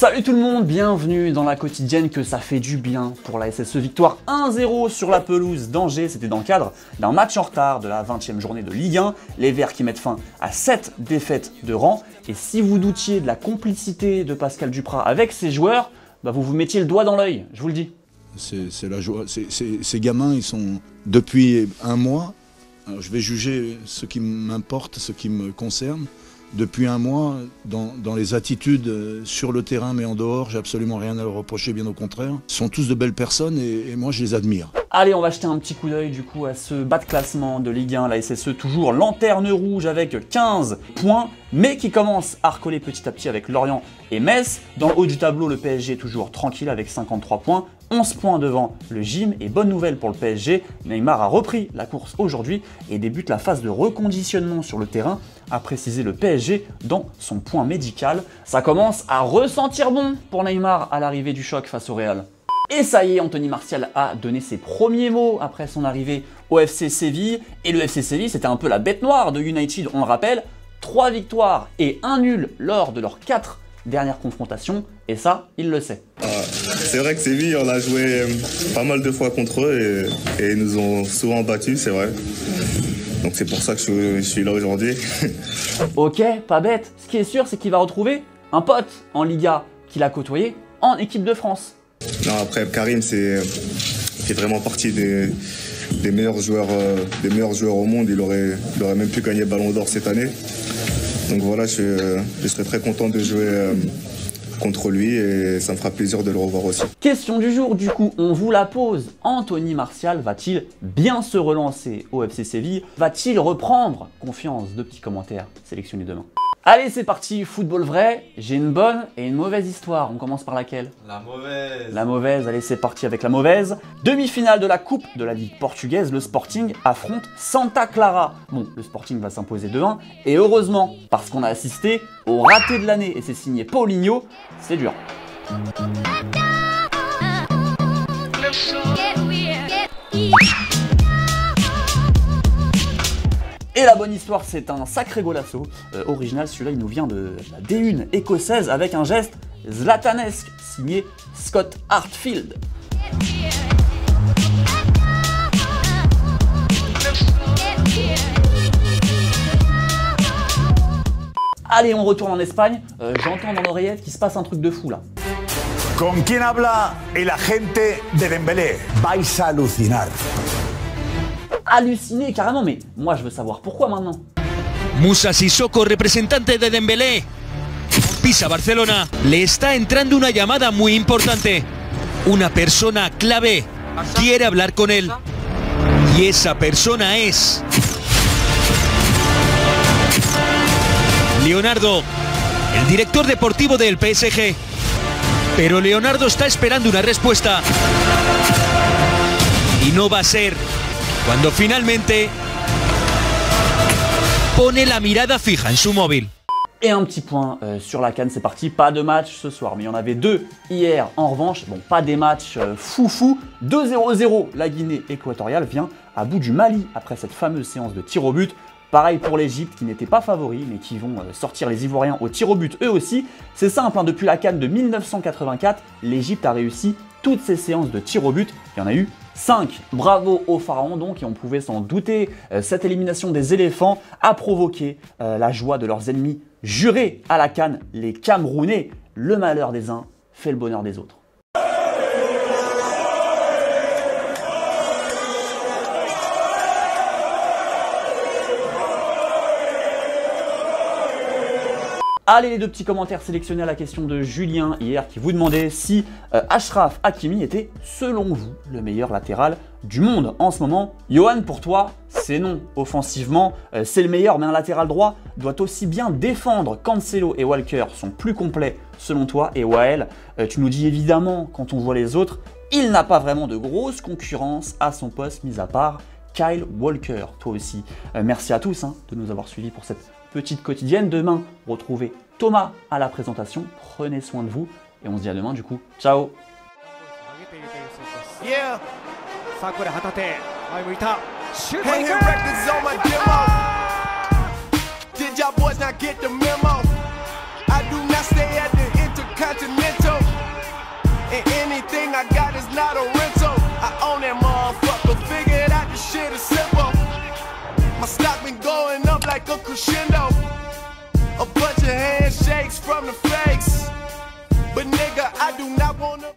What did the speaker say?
Salut tout le monde, bienvenue dans la quotidienne que ça fait du bien pour la SSE. Victoire 1-0 sur la pelouse d'Angers, c'était dans le cadre d'un match en retard de la 20e journée de Ligue 1. Les Verts qui mettent fin à 7 défaites de rang. Et si vous doutiez de la complicité de Pascal Duprat avec ses joueurs, vous vous mettiez le doigt dans l'œil, je vous le dis. C'est la joie. Ces gamins, ils sont depuis un mois. Alors je vais juger ce qui m'importe, ce qui me concerne. Depuis un mois, dans les attitudes sur le terrain mais en dehors, j'ai absolument rien à leur reprocher, bien au contraire. Ils sont tous de belles personnes et moi je les admire. Allez, on va jeter un petit coup d'œil du coup à ce bas de classement de Ligue 1, la SSE toujours lanterne rouge avec 15 points, mais qui commence à recoller petit à petit avec Lorient et Metz. Dans le haut du tableau, le PSG toujours tranquille avec 53 points, 11 points devant le Gym. Et bonne nouvelle pour le PSG, Neymar a repris la course aujourd'hui et débute la phase de reconditionnement sur le terrain, a précisé le PSG dans son point médical. Ça commence à ressentir bon pour Neymar à l'arrivée du choc face au Real. Et ça y est, Anthony Martial a donné ses premiers mots après son arrivée au FC Séville. Et le FC Séville, c'était un peu la bête noire de United, on le rappelle. 3 victoires et 1 nul lors de leurs 4 dernières confrontations. Et ça, il le sait. C'est vrai que Séville, on a joué pas mal de fois contre eux et ils nous ont souvent battus, c'est vrai. Donc c'est pour ça que je suis là aujourd'hui. Ok, pas bête. Ce qui est sûr, c'est qu'il va retrouver un pote en Liga qu'il a côtoyé en équipe de France. Non, après Karim, fait vraiment partie des meilleurs joueurs au monde. Il aurait même pu gagner le Ballon d'Or cette année. Donc voilà, je serais très content de jouer contre lui et ça me fera plaisir de le revoir aussi. Question du jour, du coup, on vous la pose. Anthony Martial va-t-il bien se relancer au FC Séville? Va-t-il reprendre confiance? Deux petits commentaires sélectionnés demain. Allez, c'est parti, football vrai. J'ai une bonne et une mauvaise histoire. On commence par laquelle? La mauvaise. La mauvaise, allez, c'est parti avec la mauvaise. Demi-finale de la Coupe de la Ligue portugaise, le Sporting affronte Santa Clara. Bon, le Sporting va s'imposer 2-1. Et heureusement, parce qu'on a assisté au raté de l'année et c'est signé Paulinho, c'est dur. Et la bonne histoire, c'est un sacré golasso original. Celui-là, il nous vient de la D1 écossaise avec un geste zlatanesque signé Scott Arfield. Allez, on retourne en Espagne. J'entends dans l'oreillette qu'il se passe un truc de fou là. Con quien habla el agente de Dembélé. Vais a alucinar. Halluciné carrément, mais moi je veux savoir pourquoi maintenant. Musa Sissoko, representante de Dembélé. Pisa Barcelona. Le está entrando una llamada muy importante. Una persona clave quiere hablar con él. Y esa persona es Leonardo, el director deportivo del PSG. Pero Leonardo está esperando una respuesta. Y no va a ser cuando finalmente pone la mirada fija en su móvil. Et un petit point sur la CAN, c'est parti, pas de match ce soir, mais il y en avait 2 hier en revanche. Bon, pas des matchs foufou, 2-0-0, la Guinée équatoriale vient à bout du Mali après cette fameuse séance de tir au but. Pareil pour l'Égypte qui n'était pas favori, mais qui vont sortir les Ivoiriens au tir au but eux aussi. C'est simple, hein, depuis la CAN de 1984, l'Égypte a réussi toutes ces séances de tir au but, il y en a eu 5. Bravo aux Pharaons donc, et on pouvait s'en douter, cette élimination des éléphants a provoqué la joie de leurs ennemis jurés à la CAN, les Camerounais. Le malheur des uns fait le bonheur des autres. Allez, les 2 petits commentaires sélectionnés à la question de Julien hier qui vous demandait si Achraf Hakimi était, selon vous, le meilleur latéral du monde en ce moment. Johan, pour toi, c'est non. Offensivement, c'est le meilleur, mais un latéral droit doit aussi bien défendre. Cancelo et Walker sont plus complets selon toi. Et Wael, tu nous dis évidemment, quand on voit les autres, il n'a pas vraiment de grosse concurrence à son poste, mis à part Kyle Walker. Toi aussi, merci à tous de nous avoir suivis pour cette petite quotidienne. Demain, retrouvez Thomas à la présentation. Prenez soin de vous et on se dit à demain du coup. Ciao. Yeah. Sakura Hatate. Hanging records on my demo. Did y'all boys not get the memo? I do not stay at the intercom. Continental. And anything I got is not a rental. I own that motherfucker, figured out this shit is simple. My stock been going up like a crescendo. A bunch of handshakes from the fakes. But nigga, I do not wanna